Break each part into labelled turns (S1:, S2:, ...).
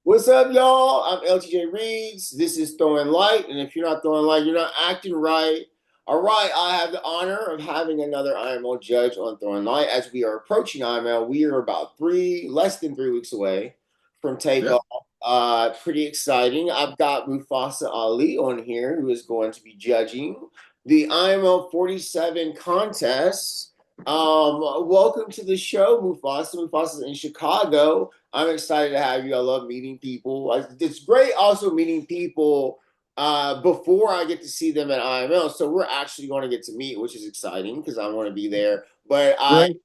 S1: What's up, y'all? I'm LTJ Reeds. This is Throwing Light, and if you're not throwing light, you're not acting right. All right, I have the honor of having another IMO judge on Throwing Light. As we are approaching IMO, we are about less than 3 weeks away from
S2: Yep.
S1: takeoff. Pretty exciting. I've got Mufasa Ali on here, who is going to be judging the IMO 47 contest. Welcome to the show, Mufasa. Mufasa's in Chicago. I'm excited to have you. I love meeting people. It's great also meeting people before I get to see them at IML. So we're actually going to get to meet, which is exciting because I want to be there. But
S2: Great.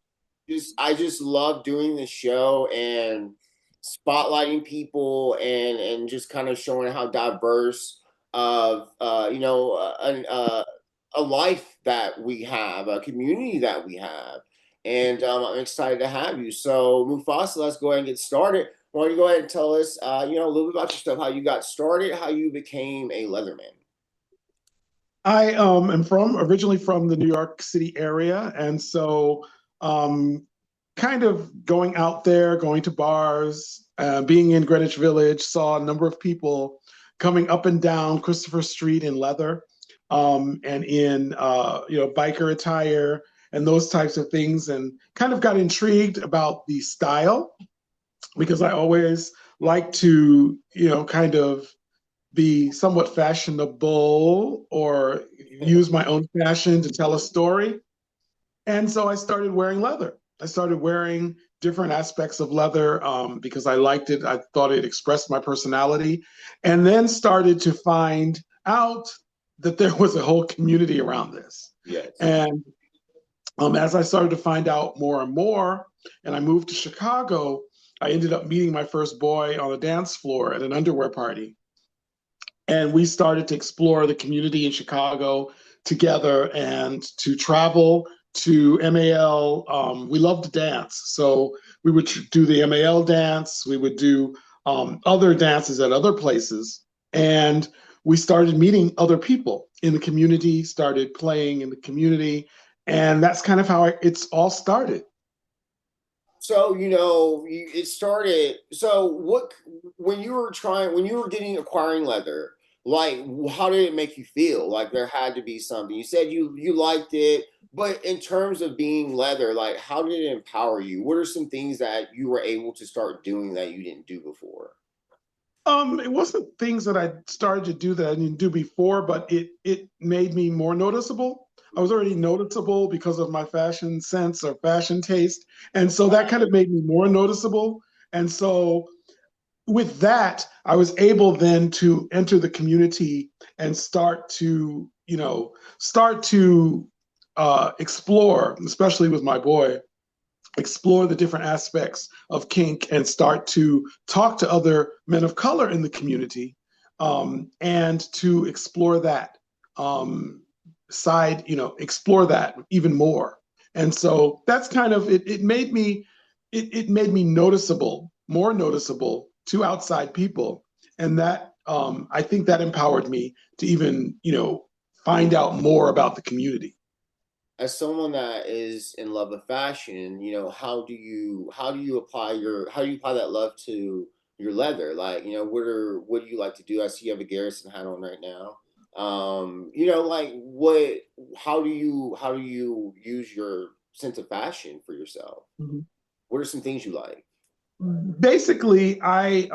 S1: I just love doing the show and spotlighting people and just kind of showing how diverse of a life that we have, a community that we have. And I'm excited to have you. So, Mufasa, let's go ahead and get started. Why don't you go ahead and tell us, a little bit about yourself, how you got started, how you became a Leatherman.
S2: I am originally from the New York City area, and so um, kind of going out there, going to bars, being in Greenwich Village, saw a number of people coming up and down Christopher Street in leather, and in biker attire and those types of things, and kind of got intrigued about the style because I always like to kind of be somewhat fashionable or use my own fashion to tell a story. And so I started wearing leather. I started wearing different aspects of leather because I liked it. I thought it expressed my personality. And then started to find out that there was a whole community around this.
S1: Yes.
S2: And as I started to find out more and more, and I moved to Chicago, I ended up meeting my first boy on a dance floor at an underwear party, and we started to explore the community in Chicago together and to travel to MAL. We loved to dance, so we would do the MAL dance. We would do other dances at other places, and we started meeting other people in the community. Started playing in the community, and that's kind of how it's all started.
S1: So, it started. So, when you were getting acquiring leather, like, how did it make you feel? Like, there had to be something. You said you liked it, but in terms of being leather, like, how did it empower you? What are some things that you were able to start doing that you didn't do before?
S2: It wasn't things that I started to do that I didn't do before, but it made me more noticeable. I was already noticeable because of my fashion sense or fashion taste, and so that kind of made me more noticeable. And so with that, I was able then to enter the community and start to explore, especially with my boy, explore the different aspects of kink and start to talk to other men of color in the community, and to explore that explore that even more. And so that's kind of it. It made me noticeable, more noticeable to outside people, and that I think that empowered me to even find out more about the community.
S1: As someone that is in love with fashion, how do you apply that love to your leather? Like, what do you like to do? I see you have a Garrison hat on right now. Like, how do you use your sense of fashion for yourself?
S2: Mhm.
S1: What are some things you like?
S2: Basically, I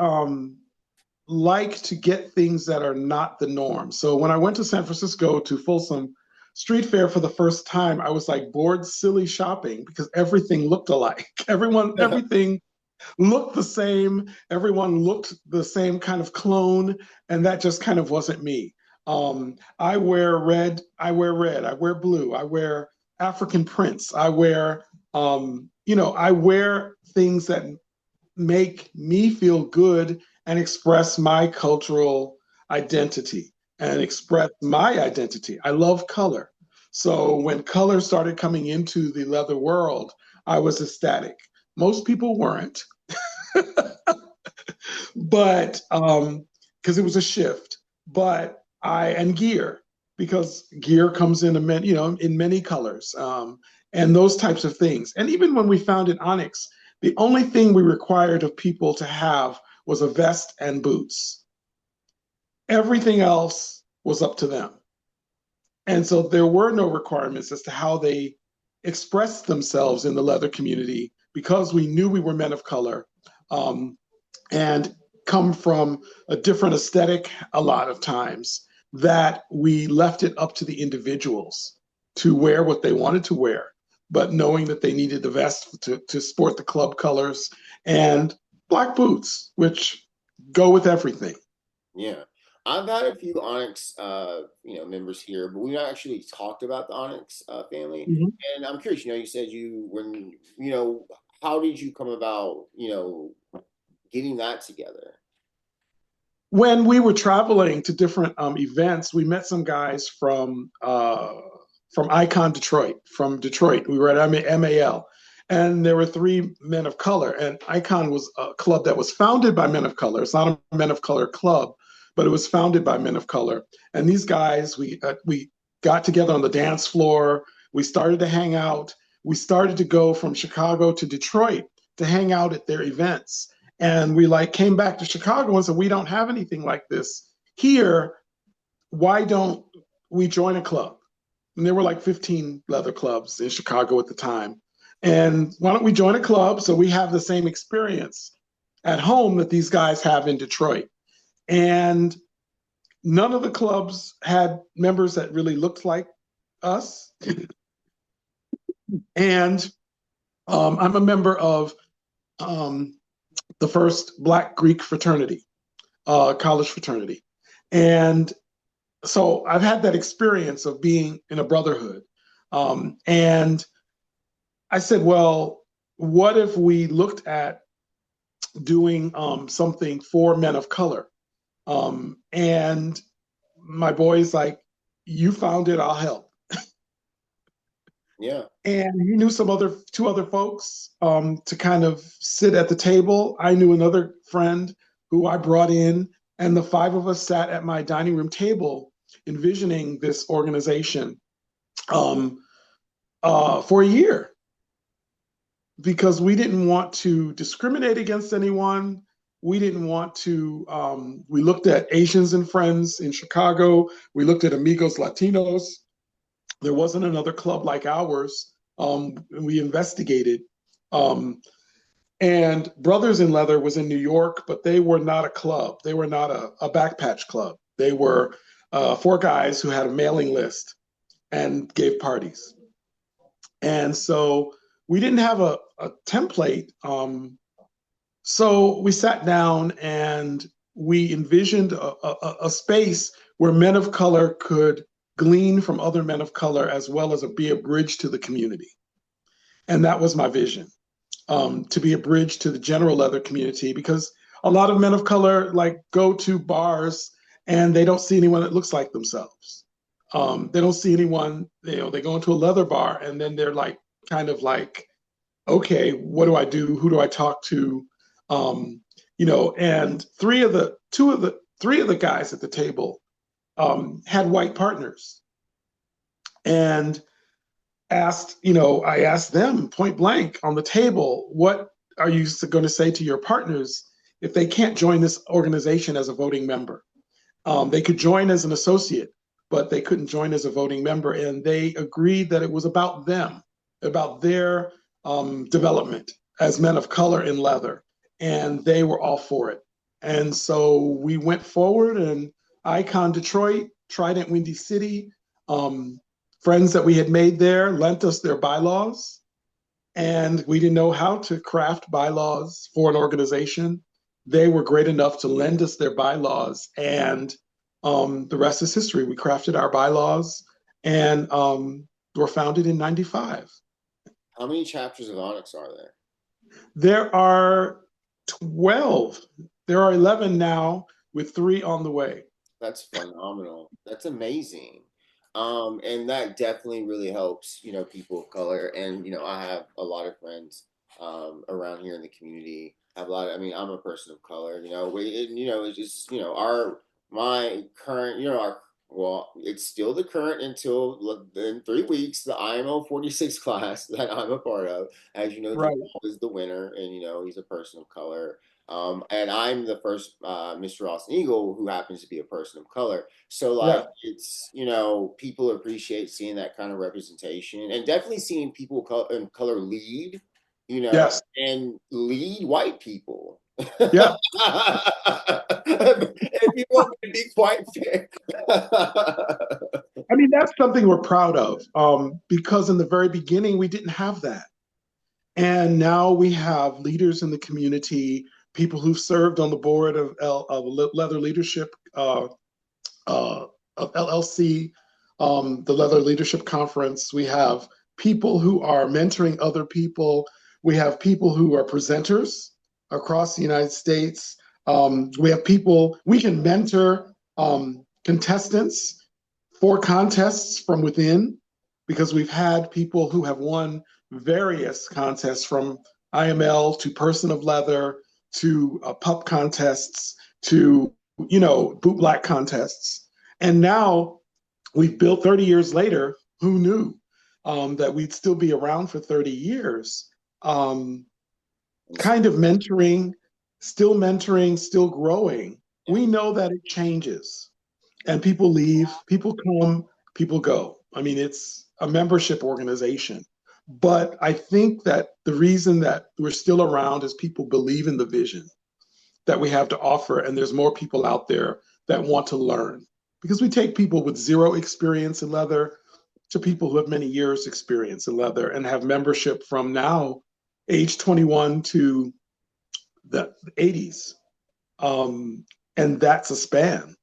S2: like to get things that are not the norm. So when I went to San Francisco to Folsom Street Fair for the first time, I was like bored, silly shopping because everything looked alike. Everything looked the same. Everyone looked the same kind of clone, and that just kind of wasn't me. I wear red. I wear red. I wear blue. I wear African prints. I wear things that make me feel good and express my cultural identity and express my identity. I love color. So when color started coming into the leather world, I was ecstatic. Most people weren't, but because it was a shift. But and gear, because gear comes in in many colors, and those types of things. And even when we founded Onyx, the only thing we required of people to have was a vest and boots. Everything else was up to them. And so there were no requirements as to how they expressed themselves in the leather community because we knew we were men of color, um, and come from a different aesthetic a lot of times, that we left it up to the individuals to wear what they wanted to wear, but knowing that they needed the vest to sport the club colors and black boots, which go with everything.
S1: Yeah. I've had a few Onyx, members here, but we've not actually talked about the Onyx family.
S2: Mhm.
S1: And I'm curious, you said how did you come about, getting that together?
S2: When we were traveling to different events, we met some guys from Icon Detroit, from Detroit. We were at MAL, and there were three men of color. And Icon was a club that was founded by men of color. It's not a men of color club, but it was founded by men of color. And these guys, we got together on the dance floor. We started to hang out. We started to go from Chicago to Detroit to hang out at their events. And we like came back to Chicago and said, we don't have anything like this here. Why don't we join a club? And there were like 15 leather clubs in Chicago at the time. And why don't we join a club so we have the same experience at home that these guys have in Detroit? And none of the clubs had members that really looked like us. And I'm a member of um, the first Black Greek fraternity, college fraternity. And so I've had that experience of being in a brotherhood. And I said, well, what if we looked at doing something for men of color? And my boy's like, you found it, I'll help.
S1: Yeah.
S2: And he knew two other folks to kind of sit at the table. I knew another friend who I brought in, and the five of us sat at my dining room table envisioning this organization um, for a year because we didn't want to discriminate against anyone. We didn't want to, we looked at Asians and Friends in Chicago. We looked at Amigos Latinos. There wasn't another club like ours. We investigated. Um, and Brothers in Leather was in New York, but they were not a club. They were not a backpatch club. They were four guys who had a mailing list and gave parties. And so we didn't have a template. So we sat down and we envisioned a space where men of color could glean from other men of color as well as be a bridge to the community. And that was my vision, to be a bridge to the general leather community, because a lot of men of color like go to bars and they don't see anyone that looks like themselves. They don't see anyone, they go into a leather bar and then they're like, kind of like, okay, what do I do? Who do I talk to? And three of the guys at the table had white partners, and I asked them point blank on the table, what are you going to say to your partners if they can't join this organization as a voting member? They could join as an associate, but they couldn't join as a voting member. And they agreed that it was about them, about their development as men of color in leather. And they were all for it. And so we went forward, and Icon Detroit, Trident Windy City, um, friends that we had made there lent us their bylaws. And we didn't know how to craft bylaws for an organization. They were great enough to lend us their bylaws, and the rest is history. We crafted our bylaws and were founded in '95.
S1: How many chapters of Onyx are there?
S2: There are 12. There are 11 now, with three on the way.
S1: That's phenomenal. That's amazing. And that definitely really helps, people of color. And, I have a lot of friends around here in the community. I have a lot of, I mean, I'm a person of color, it's just, my current, Well, it's still the current until in 3 weeks, the IMO 46 class that I'm a part of. As you know,
S2: Right.
S1: Jamal is the winner, and he's a person of color. And I'm the first Mr. Austin Eagle who happens to be a person of color. So,
S2: Yeah.
S1: like, it's, people appreciate seeing that kind of representation and definitely seeing people in color lead,
S2: Yes.
S1: and lead white people.
S2: Yeah.
S1: If you want me to be quite fair.
S2: I mean, that's something we're proud of because in the very beginning, we didn't have that. And now we have leaders in the community, people who've served on the board of Leather Leadership, of LLC, the Leather Leadership Conference. We have people who are mentoring other people. We have people who are presenters across the United States. We have people, we can mentor contestants for contests from within because we've had people who have won various contests from IML to Person of Leather to pup contests to, boot black contests. And now we've built 30 years later, who knew that we'd still be around for 30 years? Um, kind of mentoring, still growing.
S1: Yeah.
S2: We know that it changes and people leave, people come, people go. I mean, it's a membership organization. But I think that the reason that we're still around is people believe in the vision that we have to offer, and there's more people out there that want to learn. Because we take people with zero experience in leather to people who have many years experience in leather and have membership from now age 21 to the 80s. And that's a span.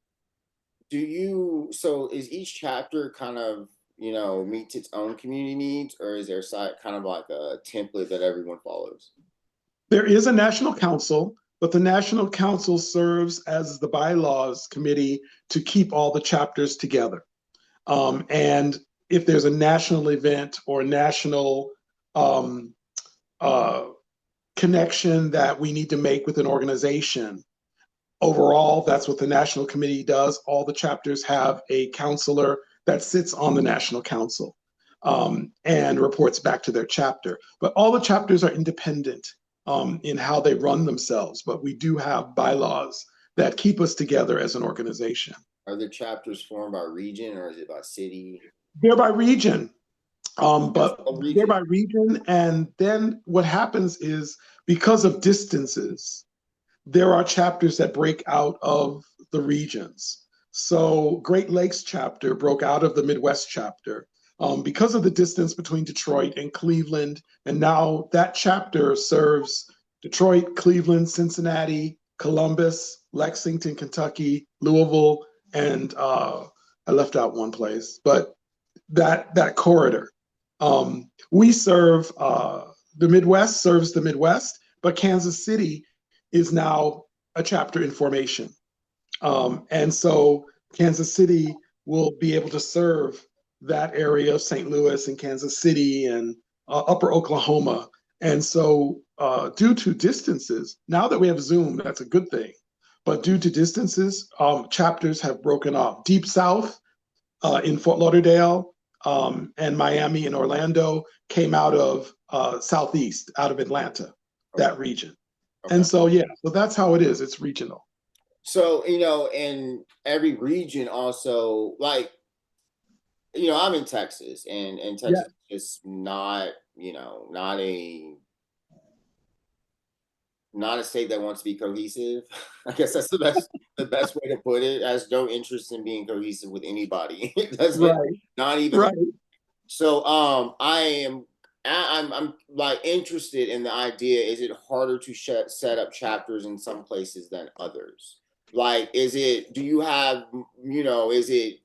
S1: So is each chapter kind of, meets its own community needs, or is there kind of like a template that everyone follows?
S2: There is a national council, but the national council serves as the bylaws committee to keep all the chapters together. And if there's a national event or national um, uh, connection that we need to make with an organization, overall, that's what the national committee does. All the chapters have a counselor that sits on the national council and reports back to their chapter. But all the chapters are independent in how they run themselves. But we do have bylaws that keep us together as an organization.
S1: Are the chapters formed by region or is it by city?
S2: They're by region,
S1: That's
S2: but
S1: a
S2: they're
S1: region.
S2: by region. And then what happens is because of distances, there are chapters that break out of the regions. So Great Lakes chapter broke out of the Midwest chapter because of the distance between Detroit and Cleveland. And now that chapter serves Detroit, Cleveland, Cincinnati, Columbus, Lexington, Kentucky, Louisville, and I left out one place, but that corridor. We serve the Midwest serves the Midwest, but Kansas City is now a chapter in formation. And so Kansas City will be able to serve that area of St. Louis and Kansas City and upper Oklahoma. And so, due to distances, now that we have Zoom, that's a good thing. But due to distances, chapters have broken off. Deep South in Fort Lauderdale and Miami and Orlando came out of Southeast, out of Atlanta,
S1: Okay.
S2: that region.
S1: Okay.
S2: And so, yeah, so that's how it is. It's regional.
S1: So, in every region also, like, I'm in Texas, and
S2: Yeah,
S1: Texas is not, not a state that wants to be cohesive. I guess that's the best way to put it. Has no interest in being cohesive with anybody. It doesn't,
S2: right,
S1: not even.
S2: right.
S1: So I'm like interested in the idea. Is it harder to set up chapters in some places than others? Like, do you have, is it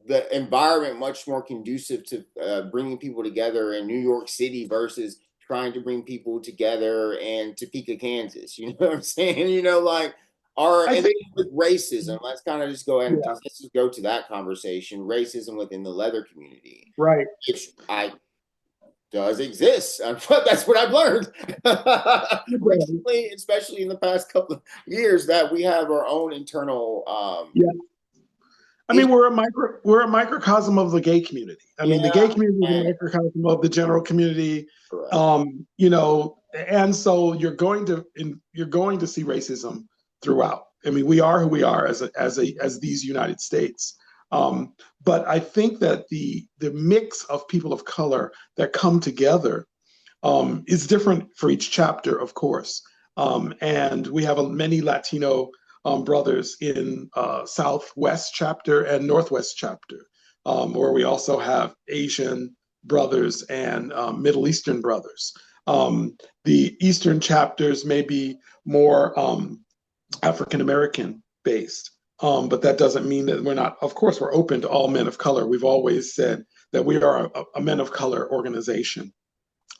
S1: the environment much more conducive to bringing people together in New York City versus trying to bring people together in Topeka, Kansas? You know what I'm saying? Like,
S2: I
S1: and
S2: think,
S1: then with racism, let's kind of just go ahead and
S2: yeah,
S1: let's just go to that conversation. Racism within the leather community,
S2: right.
S1: which I does exist. That's what I've learned recently, especially in the past couple of years, that we have our own internal.
S2: Yeah, I mean, we're a microcosm of the gay community. I mean, the
S1: Yeah,
S2: gay community is a
S1: and
S2: microcosm of the general community.
S1: correct.
S2: And so you're going to see racism throughout. I mean, we are who we are as these United States. But I think that the mix of people of color that come together is different for each chapter, of course. And we have many Latino brothers in Southwest chapter and Northwest chapter, where we also have Asian brothers and Middle Eastern brothers. The Eastern chapters may be more African American based. But that doesn't mean that we're not, of course, we're open to all men of color. We've always said that we are a men of color organization.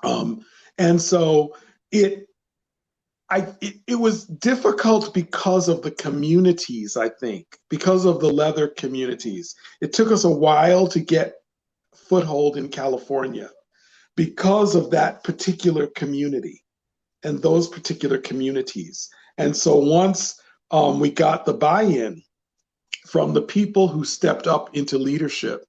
S2: Um, and so it, it was difficult because of the communities, I think, because of the leather communities. It took us a while to get foothold in California because of that particular community and those particular communities. And so once we got the buy-in from the people who stepped up into leadership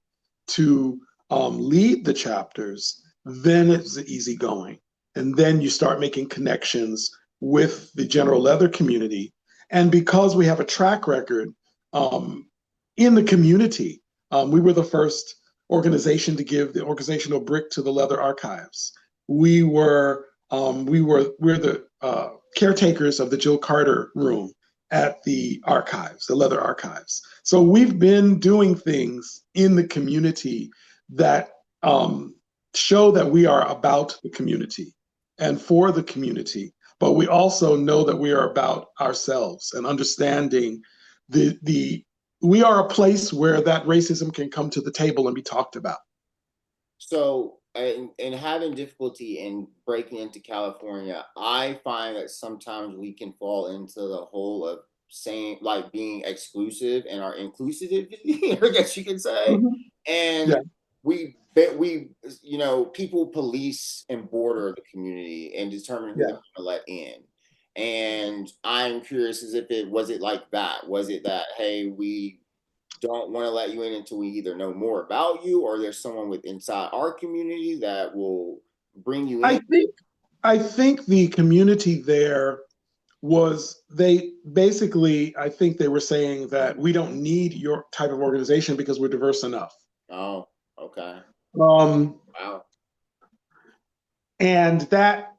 S2: to lead the chapters, then it's easy going. And then you start making connections with the general leather community. And because we have a track record in the community, we were the first organization to give the organizational brick to the leather archives. We're the caretakers of the Jill Carter room at the archives, the leather archives. So we've been doing things in the community that show that we are about the community and for the community, but we also know that we are about ourselves and understanding the we are a place where that racism can come to the table and be talked about.
S1: So, and having difficulty in breaking into California, I find that sometimes we can fall into the hole of saying like being exclusive and our inclusivity, I guess you could say.
S2: Mm-hmm.
S1: And
S2: Yeah,
S1: we people police and border the community and determine who they're
S2: yeah.
S1: going to let in. And I'm curious as if it was it like that? Was it that hey, we don't want to let you in until we either know more about you or there's someone with inside our community that will bring you
S2: I
S1: in?
S2: think I think the community there was they basically I think they were saying that we don't need your type of organization because we're diverse enough.
S1: Oh, okay.
S2: Um,
S1: Wow.
S2: and that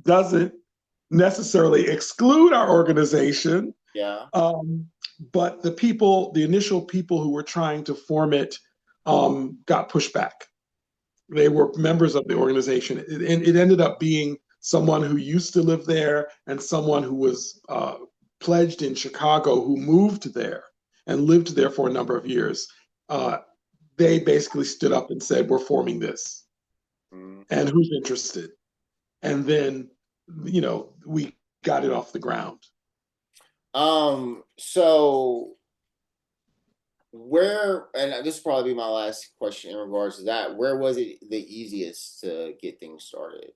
S2: doesn't necessarily exclude our organization.
S1: Yeah.
S2: Um, but the initial people who were trying to form it, got pushed back. They were members of the organization. It ended up being someone who used to live there and someone who was pledged in Chicago who moved there and lived there for a number of years. Uh, they basically stood up and said, "We're forming this,
S1: Mm.
S2: and who's interested?" And then, we got it off the ground.
S1: So where, and this will probably be my last question in regards to that, where was it the easiest to get things started?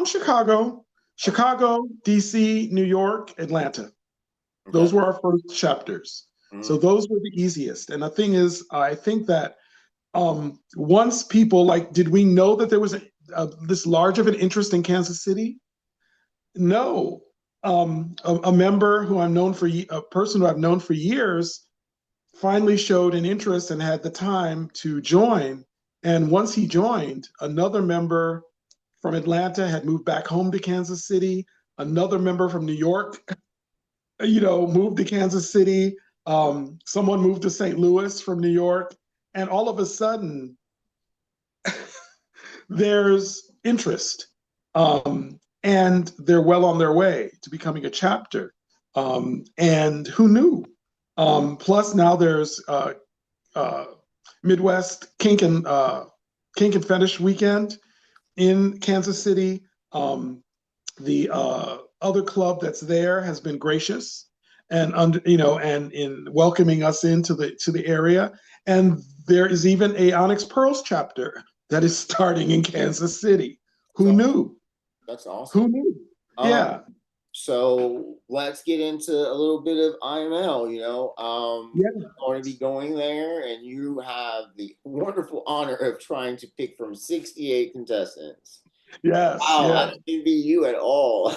S2: Chicago,
S1: Okay.
S2: Chicago, DC, New York, Atlanta.
S1: Okay.
S2: Those were our first chapters. So
S1: Mm.
S2: those were the easiest. And the thing is, I think that once people like, did we know that there was this large of an interest in Kansas City? No. A member who I've known for a person who I've known for years finally showed an interest and had the time to join. And once he joined, another member from Atlanta had moved back home to Kansas City. Another member from New York, moved to Kansas City. Someone moved to St. Louis from New York. And all of a sudden, there's interest. And they're well on their way to becoming a chapter. And who knew? Plus, now there's uh, Midwest Kink and Fetish Weekend in Kansas City. The other club that's there has been gracious and and in welcoming us into the area. And there is even a Onyx Pearls chapter that is starting in Kansas City. Who
S1: So
S2: knew?
S1: that's awesome.
S2: Who knew?
S1: Um,
S2: Yeah.
S1: So let's get into a little bit of IML.
S2: Yeah.
S1: I'm going to be going there, and you have the wonderful honor of trying to pick from 68 contestants.
S2: Yes.
S1: Wow, I
S2: Yes.
S1: don't envy you at all.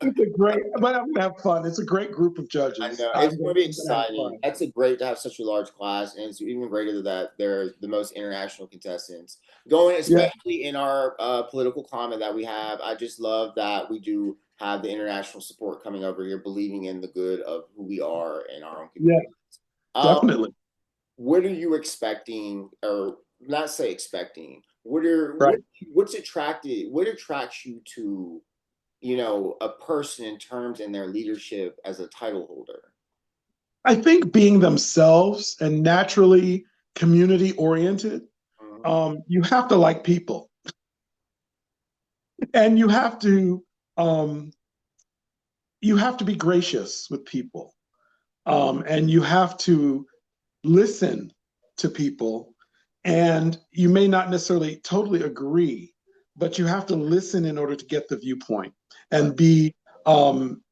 S2: It's a great, but I'm gonna have fun. It's a great group of
S1: I
S2: judges.
S1: know it's going to be
S2: I'm gonna have
S1: exciting.
S2: fun.
S1: That's a great to have such a large class, and it's even greater that they're the most international contestants going,
S2: Yeah.
S1: especially in our political climate that we have. I just love that we do have the international support coming over here, believing in the good of who we are in our own
S2: Yeah.
S1: community. Um,
S2: Definitely.
S1: what are you expecting, or not say expecting?
S2: Right.
S1: What attracts you to a person in terms in their leadership as a title holder?
S2: I think being themselves and naturally community oriented,
S1: Mhm.
S2: you have to like people, and um, you have to be gracious with people, and you have to listen to people, and you may not necessarily totally agree, but you have to listen in order to get the viewpoint
S1: Right.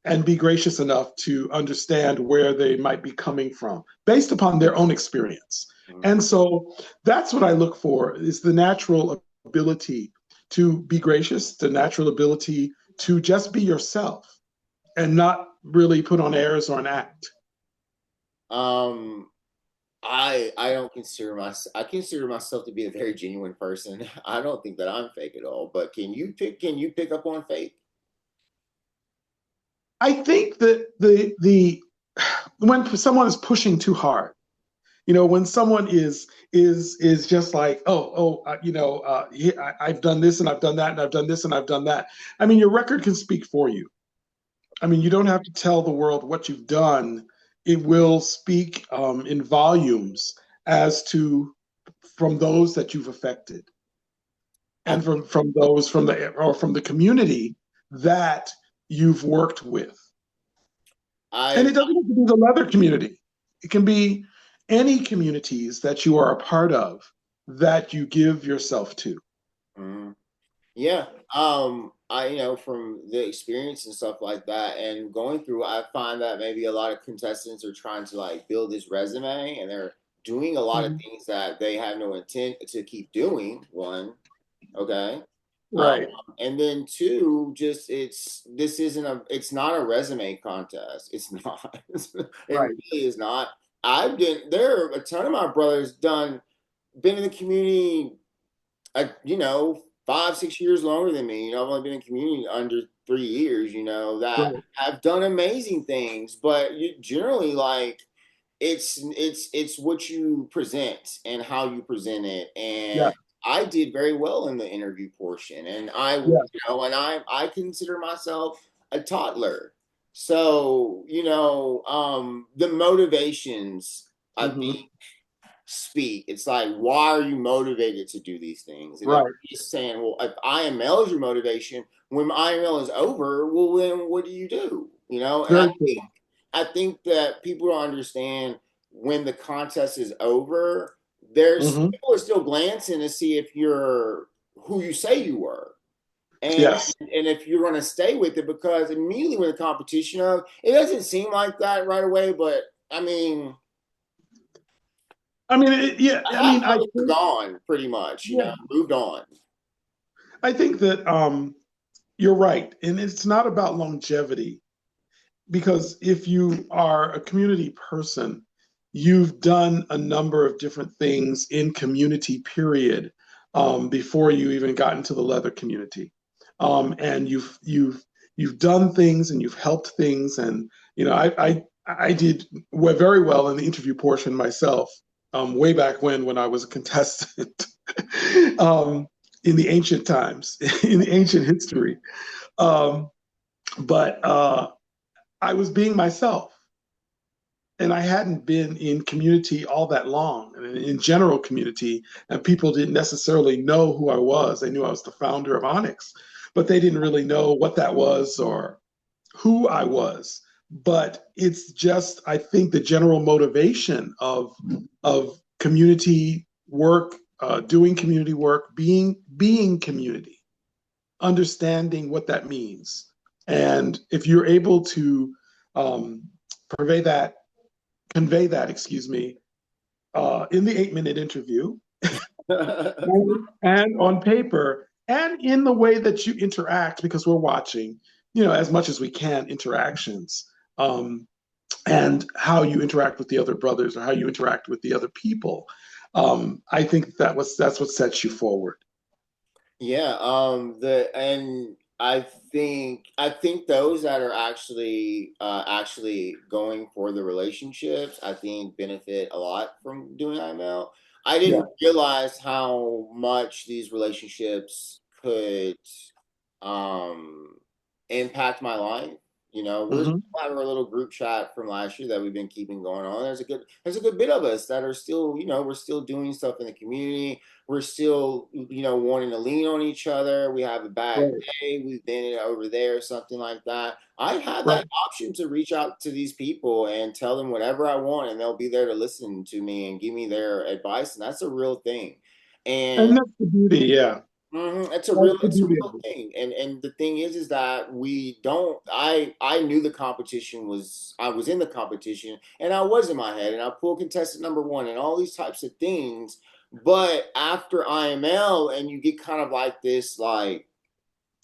S2: and be gracious enough to understand where they might be coming from based upon their own experience.
S1: Mhm.
S2: And so that's what I look for is the natural ability to be gracious, the natural ability to just be yourself and not really put on airs or an act.
S1: Um, I don't consider myself. I consider myself to be a very genuine person. I don't think that I'm fake at all. But Can you pick up on fake?
S2: I think that the when someone is pushing too hard, when someone is just like, I've done this and I've done that and I've done this and I've done that. I mean, your record can speak for you. I mean, you don't have to tell the world what you've done. It will speak in volumes as to from those that you've affected
S1: I
S2: and from those from the community that you've worked with. And
S1: I
S2: it doesn't have to be the leather community. It can be any communities that you are a part of that you give yourself to.
S1: mhm. Yeah. I from the experience and stuff like that, and going through, I find that maybe a lot of contestants are trying to like build this resume, and they're doing a lot of
S2: Mhm.
S1: things that they have no intent to keep doing. One, okay. Um,
S2: Right,
S1: and then two, just it's not a resume contest. It's not. It
S2: right,
S1: really is not. There are a ton of my brothers been in the community, 5, 6 years longer than me. I've only been in community under 3 years, that
S2: right.
S1: have done amazing things, but you generally like it's what you present and how you present it.
S2: Yeah,
S1: And I did very well in the interview portion, and
S2: yeah.
S1: I consider myself a toddler. So, the motivations, I
S2: Hmm.
S1: think, speak. It's like, why are you motivated to do these things? And if
S2: Right.
S1: you're just saying, well, if IML is your motivation, when IML is over, well, then what do you do? And
S2: Very true.
S1: I think that people don't understand when the contest is over. There's
S2: Hmm.
S1: people are still glancing to see if you're who you say you were. And
S2: Yes.
S1: and if you're going to stay with it, because immediately when the competition of, it doesn't seem like that right away, but I mean,
S2: I mean, yeah. I
S1: half
S2: mean,
S1: of it are gone pretty much,
S2: yeah,
S1: moved on.
S2: I think that you're right, and it's not about longevity because if you are a community person, you've done a number of different things in community, period, before you even got into the leather community. And you've done things and you've helped things. And I did very well in the interview portion myself, way back when I was a contestant um, in the ancient times, in the ancient history. Um, but I was being myself. And I hadn't been in community all that long, in general community, and people didn't necessarily know who I was. They knew I was the founder of Onyx, but they didn't really know what that was or who I was. But it's just, I think, the general motivation of community work, doing community work, being community, understanding what that means. And if you're able to um, convey that, excuse me, in the 8-minute interview and on paper and in the way that you interact, because we're watching, as much as we can, interactions, um, and how you interact with the other brothers or how you interact with the other people. I think that's what sets you forward.
S1: Yeah, the and I think those that are actually going for the relationships, I think benefit a lot from doing IML. I
S2: Yeah.
S1: didn't realize how much these relationships could um impact my life. We're still
S2: Hmm.
S1: having our little group chat from last year that we've been keeping going on. There's a good bit of us that are still, we're still doing stuff in the community. We're still, wanting to lean on each other. We have a bad
S2: Right.
S1: day. We've been over there, something like that. I have
S2: Right.
S1: that option to reach out to these people and tell them whatever I want, and they'll be there to listen to me and give me their advice. And that's a real thing. And
S2: And that's the beauty. Yeah.
S1: It's a real
S2: That's the beauty of it.
S1: thing. And the thing is that we don't I knew the competition was I was in the competition and I was in my head and I pulled contestant number one and all these types of things. But after IML and you get kind of like this like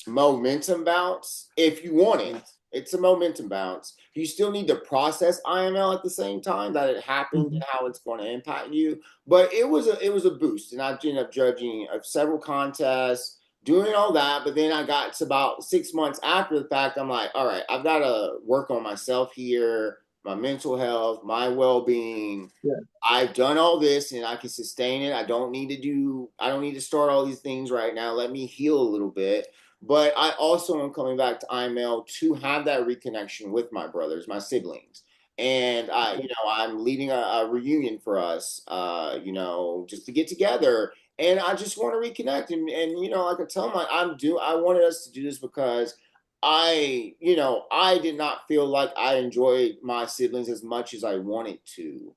S1: momentum bounce if you want it. It's a momentum bounce. You still need to process IML at the same time that it happened and
S2: Mhm.
S1: how it's going to impact you. But it was a boost, and I ended up judging several contests, doing all that. But then I got to about 6 months after the fact. I'm like, all right, I've got to work on myself here, my mental health, my well being.
S2: Yeah.
S1: I've done all this and I can sustain it. I don't need to start all these things right now. Let me heal a little bit. But I also am coming back to IML to have that reconnection with my brothers, my siblings. And I'm leading a reunion for us, just to get together. And I just want to reconnect. And like I tell them, I wanted us to do this because I did not feel like I enjoyed my siblings as much as I wanted to.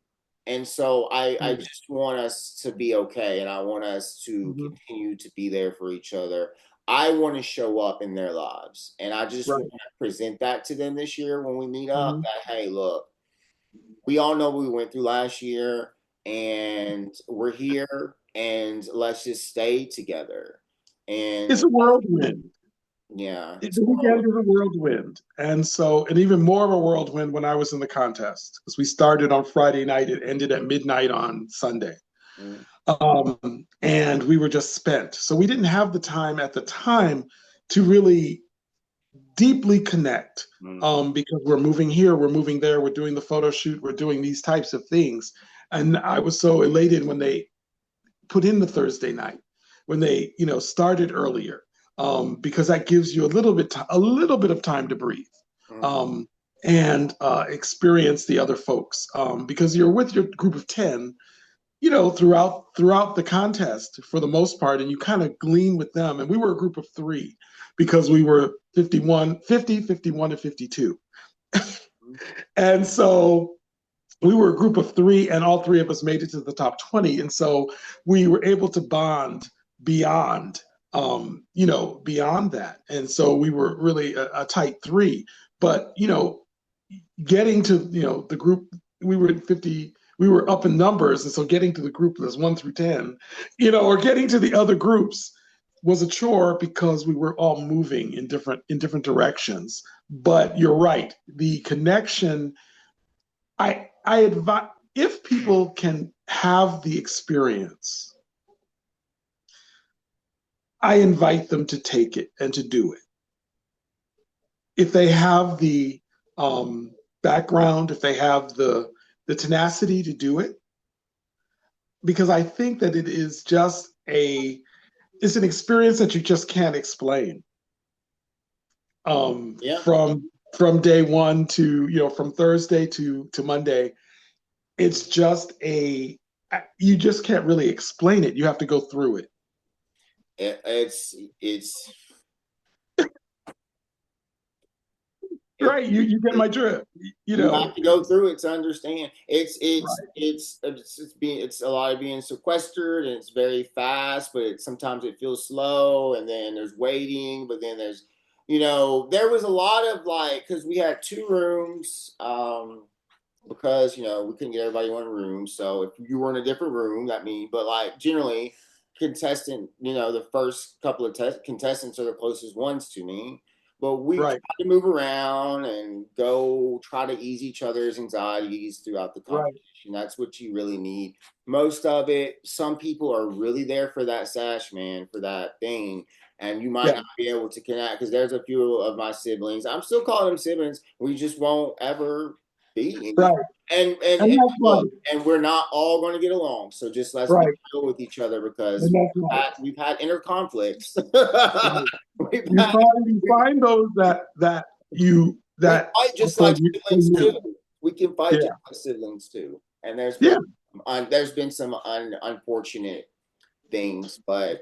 S1: And so I
S2: Mhm.
S1: just want us to be okay, and I want us to
S2: Mhm.
S1: continue to be there for each other. I want to show up in their lives, and I just
S2: Right.
S1: want to present that to them this year when we meet up.
S2: Mhm.
S1: That hey, look, we all know what we went through last year, and we're here, and let's just stay together.
S2: It's
S1: And
S2: a whirlwind.
S1: yeah, it's
S2: The weekend is a whirlwind. And even more of a whirlwind when I was in the contest, because we started on Friday night, it ended at midnight on Sunday.
S1: mm,
S2: And we were just spent. So we didn't have the time at the time to really deeply connect,
S1: mm,
S2: because we're moving here, we're moving there, we're doing the photo shoot, we're doing these types of things. And I was so elated when they put in the Thursday night, when they started earlier, because that gives you a little bit of time to breathe,
S1: mm,
S2: um, and experience the other folks, because you're with your group of 10, throughout the contest for the most part, and you kind of glean with them. And we were a group of three because we were 51, 50, 51, and 52.
S1: mm,
S2: And so we were a group of three, and all three of us made it to the top 20. And so we were able to bond beyond, beyond that. And so we were really a tight three. But, getting to, the group, we were 50, we were up in numbers. And so getting to the group that's 1 through 10, or getting to the other groups was a chore because we were all moving in different directions. But you're right. The connection, I advise, if people can have the experience, I invite them to take it and to do it. If they have the background, if they have the tenacity to do it, because I think that it is just it's an experience that you just can't explain.
S1: yeah.
S2: From day one to, from Thursday to Monday, it's just you just can't really explain it. You have to go through it.
S1: It's it,
S2: Right. You get my drift. You
S1: You have
S2: know.
S1: to go through it to understand. It's it's
S2: Right.
S1: it's it's a lot of being sequestered and it's very fast, but sometimes it feels slow, and then there's waiting, but then there's there was a lot of like, because we had two rooms, because we couldn't get everybody in one room. So if you were in a different room, that means, but like generally, the first couple of contestants are the closest ones to me. But we
S2: Right,
S1: try to move around and go try to ease each other's anxieties throughout the
S2: right,
S1: competition. That's what you really need. Most of it, some people are really there for that sash, man, for that thing. And you might
S2: yeah,
S1: not be able to connect because there's a few of my siblings. I'm still calling them siblings. We just won't ever be any
S2: right.
S1: and and
S2: And
S1: and
S2: that's
S1: look,
S2: right,
S1: and we're not all going to get along. So just let's be
S2: right,
S1: real with each other
S2: and
S1: because
S2: that's right,
S1: we've had inner conflicts.
S2: right.
S1: we've
S2: You
S1: had
S2: find you
S1: we,
S2: find those that you
S1: we
S2: that
S1: fight
S2: are
S1: just like
S2: for
S1: siblings too.
S2: you.
S1: We can fight
S2: Yeah,
S1: just like siblings too. And
S2: yeah,
S1: there's been some unfortunate things, but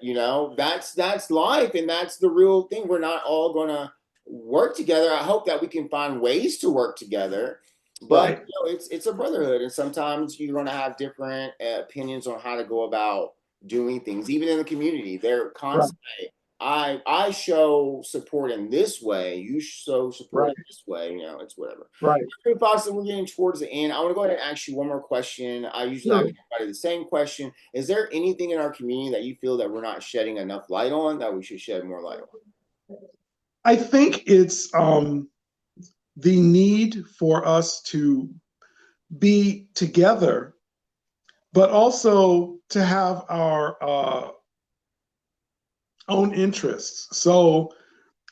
S1: that's life, and that's the real thing. We're not all gonna work together. I hope that we can find ways to work together, but
S2: right,
S1: it's a brotherhood, and sometimes you're gonna have different opinions on how to go about doing things, even in the community. They're
S2: right,
S1: constantly, I show support in this way, you show support in
S2: right,
S1: this way. It's whatever.
S2: right.
S1: Hey, Foster, we're getting towards the end. I want to go ahead and ask you one more question. I usually ask
S2: Sure.
S1: everybody the same question. Is there anything in our community that you feel that we're not shedding enough light on that we should shed more light
S2: I think it's the need for us to be together, but also to have our own interests. So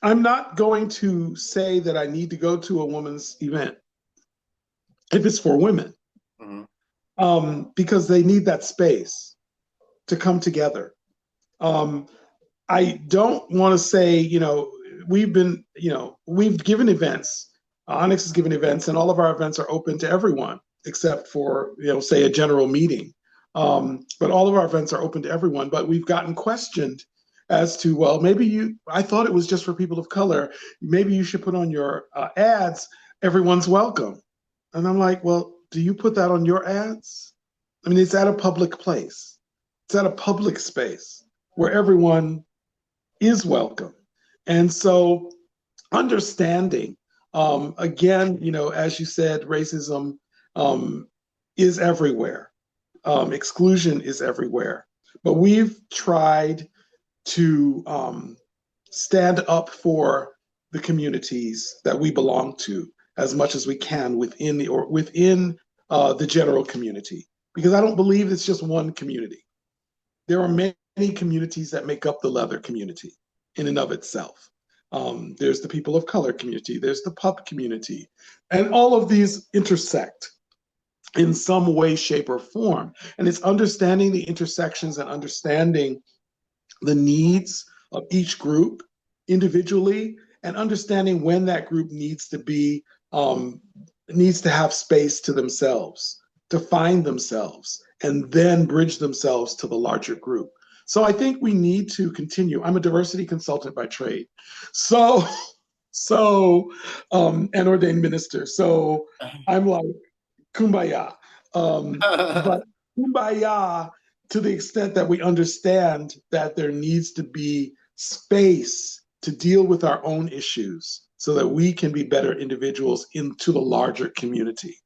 S2: I'm not going to say that I need to go to a woman's event if it's for women,
S1: on? Mm-hmm.
S2: because they need that space to come together. Um, I don't want to say, we've given events. Onyx has given events, and all of our events are open to everyone except for, say a general meeting. But all of our events are open to everyone. But we've gotten questioned as to, well, I thought it was just for people of color. Maybe you should put on your ads, everyone's welcome. And I'm like, well, do you put that on your ads? I mean, it's at a public place, it's at a public space where everyone is welcome. And so understanding, again, as you said, racism um, is everywhere, exclusion is everywhere. But we've tried to stand up for the communities that we belong to as much as we can within the general community, because I don't believe it's just one community. There are many communities that make up the leather community in and of itself. There's the people of color community, there's the pup community, and all of these intersect in some way, shape, or form. And it's understanding the intersections and understanding the needs of each group individually, and understanding when that group um, needs to have space to themselves, to find themselves, and then bridge themselves to the larger group. So I think we need to continue. I'm a diversity consultant by trade, so an ordained minister. So I'm like, kumbaya. But kumbaya to the extent that we understand that there needs to be space to deal with our own issues so that we can be better individuals into the larger community.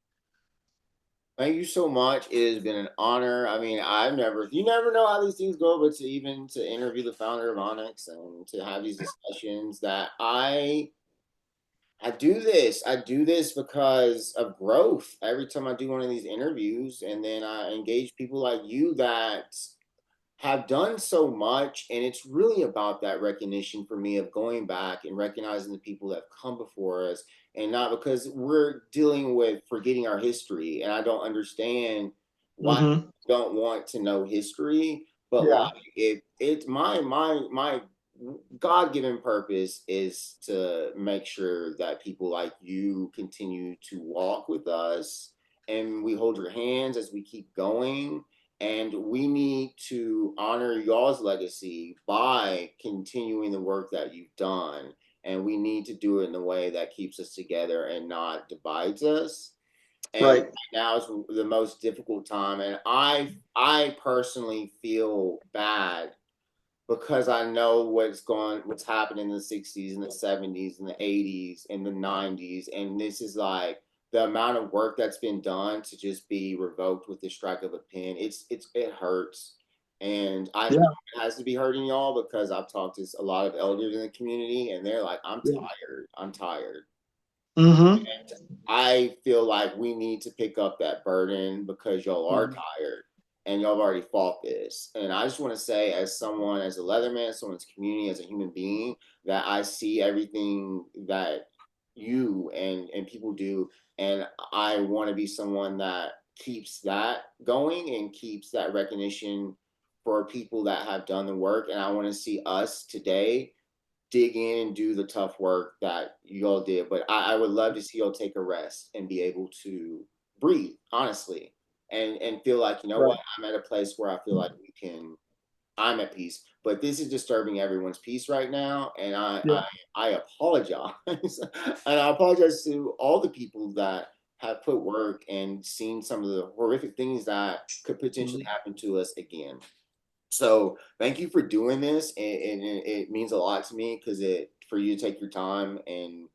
S1: Thank you so much. It has been an honor. I mean, you never know how these things go, but to interview the founder of Onyx and to have these discussions that I do this. I do this because of growth. Every time I do one of these interviews, and then I engage people like you that have done so much, and it's really about that recognition for me of going back and recognizing the people that have come before us, and not because we're dealing with forgetting our history, and I don't understand why
S2: Mm-hmm.
S1: you don't want to know history, but like
S2: Yeah,
S1: it's my God-given purpose is to make sure that people like you continue to walk with us, and we hold your hands as we keep going, and we need to honor y'all's legacy by continuing the work that you've done. And we need to do it in a way that keeps us together and not divides us. And
S2: right.
S1: right now is the most difficult time. And I personally feel bad because I know what's happened in the 60s and the 70s and the 80s and the 90s. And this is like the amount of work that's been done to just be revoked with the strike of a pen. It hurts. And I
S2: Yeah,
S1: know it has to be hurting y'all because I've talked to a lot of elders in the community and they're like, I'm
S2: yeah.
S1: tired. I'm tired.
S2: Hmm.
S1: I feel like we need to pick up that burden because y'all are tired and y'all have already fought this. And I just want to say, as someone, as a Leatherman, someone's community, as a human being, that I see everything that you and people do, and I want to be someone that keeps that going and keeps that recognition for people that have done the work. And I want to see us today dig in and do the tough work that y'all did. But I would love to see y'all take a rest and be able to breathe, honestly, and feel like, you know what,
S2: Right.
S1: I'm at a place where I feel like we can I'm at peace. But this is disturbing everyone's peace right now. And
S2: Yeah.
S1: I apologize. And I apologize to all the people that have put work and seen some of the horrific things that could potentially
S2: Mhm.
S1: happen to us again. So thank you for doing this, and it means a lot to me because it for you to take your time and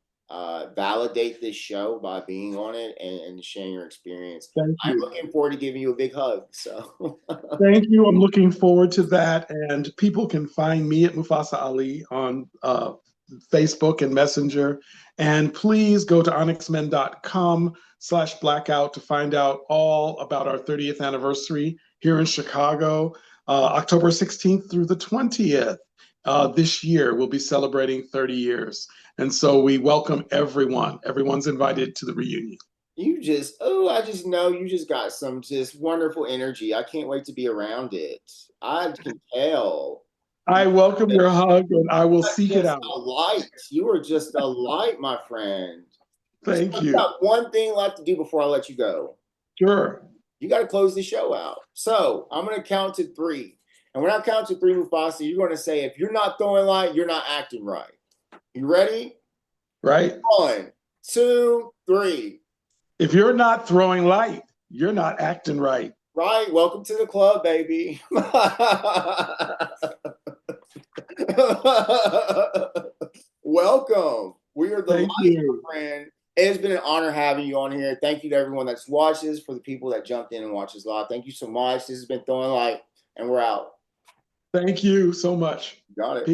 S1: validate this show by being on it and sharing your experience.
S2: Thank
S1: I'm
S2: you.
S1: looking forward to giving you a big hug. So
S2: Thank you. I'm looking forward to that. And people can find me at Mufasa Ali on Facebook and Messenger. And please go to onyxmen.com/blackout to find out all about our 30th anniversary here in Chicago, October 16th through the 20th. This year, we'll be celebrating 30 years. And so we welcome everyone. Everyone's invited to the reunion.
S1: I just know you just got some just wonderful energy. I can't wait to be around it. I can tell.
S2: I welcome your hug and I will seek it
S1: Just
S2: out.
S1: a light. You are just a light, my friend. So
S2: Thank
S1: I've
S2: you.
S1: got one thing left to do before I let you go.
S2: Sure.
S1: You got to close the show out. So I'm going to count to three. And when I count to three, Mufasa, you're going to say, if you're not throwing light, you're not acting right. You ready?
S2: Right?
S1: One, two, three.
S2: If you're not throwing light, you're not acting right.
S1: Right? Welcome to the club, baby. Welcome. We are the light,
S2: Thank you.
S1: my friend. It has been an honor having you on here. Thank you to everyone that's watched this, for the people that jumped in and watched this live. Thank you so much. This has been Throwing Light, and we're out.
S2: Thank you so much.
S1: Got it.